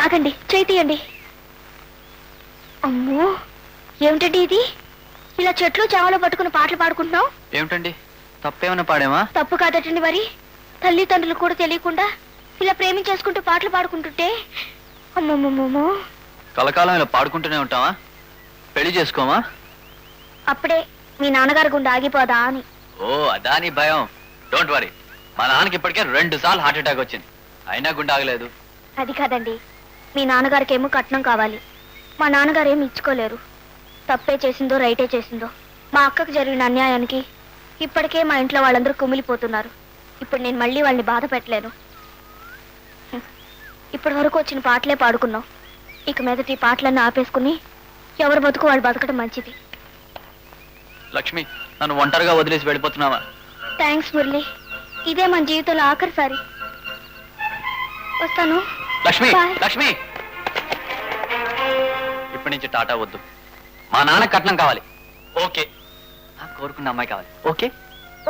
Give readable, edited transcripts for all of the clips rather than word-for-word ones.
ఆగండి, చేయి తీయండి. అమ్మో, ఏమిటండి ఇది? ఇలా చెట్లు చేవలో పట్టుకుని పాటలు పాడుకుంటున్నావు ఏమిటండి? తప్పేమైనా పాడేమా? తప్పు కాదటండి మరి. తల్లిదండ్రులు కూడా తెలియకుండా ఇలా ప్రేమించేసుకుంటూ పాటలు పాడుకుంటుంటే అమ్మమ్మమ్మో. కలకాలం ఇలా పాడుకుంటూనే ఉంటావా? పెళ్లి చేసుకోమా? అప్పుడే మీ నాన్నగారి గుండె ఆగిపోదా అని. ఓ అదా నీ భయం. డోంట్ వరీ, మా నాన్నకి ఇప్పటికే 2 సార్లు హార్ట్ అటాక్ వచ్చింది, అయినా గుండె ఆగలేదు. అది కాదండి, మీ నాన్నగారికి ఏమో కట్నం కావాలి. మా నాన్నగారు ఏమి ఇచ్చుకోలేరు. తప్పే చేసిందో రైటే చేసిందో మా అక్కకు జరిగిన అన్యాయానికి ఇప్పటికే మా ఇంట్లో వాళ్ళందరూ కుమిలిపోతున్నారు. ఇప్పుడు నేను మళ్ళీ వాళ్ళని బాధ పెట్టలేను. ఇప్పటి వరకు వచ్చిన పాటలే పాడుకున్నాం. ఇక మీదట ఈ పాటలన్నీ ఆపేసుకుని ఎవరు బతుకు వాళ్ళు బతకడం మంచిది. లక్ష్మి, నన్ను ఒంటరిగా వదిలేసి వెళ్ళిపోతున్నావా? థ్యాంక్స్ మురళి, ఇదే మన జీవితంలో ఆఖరిసారి. వస్తాను. లక్ష్మి, లక్ష్మి, ఇప్పటి నుంచి టాటా వద్దు. మా నాన్న కట్నం కావాలి. ఓకే, నాకు కోరుకున్న అమ్మాయి కావాలి. ఓకే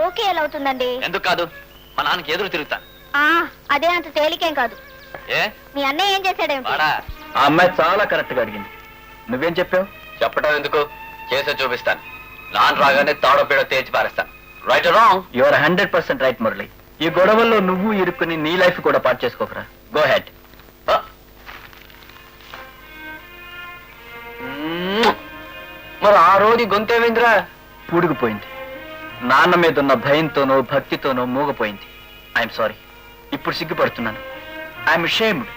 ఓకే ఎలా అవుతుందండి? ఎందుకు కాదు, మా నాన్నకి ఎదురు తిరుగుతాను. అదే అంత తేలికేం కాదు. ఏ మీ అన్నయ్య ఏం చేశాడేమిటి? ఆ అమ్మాయి చాలా కరెక్ట్ గా అడిగింది. నువ్వేం చెప్పావు? చెప్పడం ఎందుకు, చేసే చూపిస్తాను. నాన్న రాగానే తాడో పీడో తేల్చి పారేస్తాను. Right or wrong? You are 100% right Murali. ఈ గొడవల్లో నువ్వు ఇరుక్కుని నీ లైఫ్ కూడా పాటు చేసుకోకరా. Go head. మరి ఆ రోజు గొంతేవేంద్రా? పూడుకుపోయింది. నాన్న మీద ఉన్న భయంతోనో భక్తితోనో మూగపోయింది. I'm sorry. ఇప్పుడు సిగ్గుపడుతున్నాను. I'm ashamed.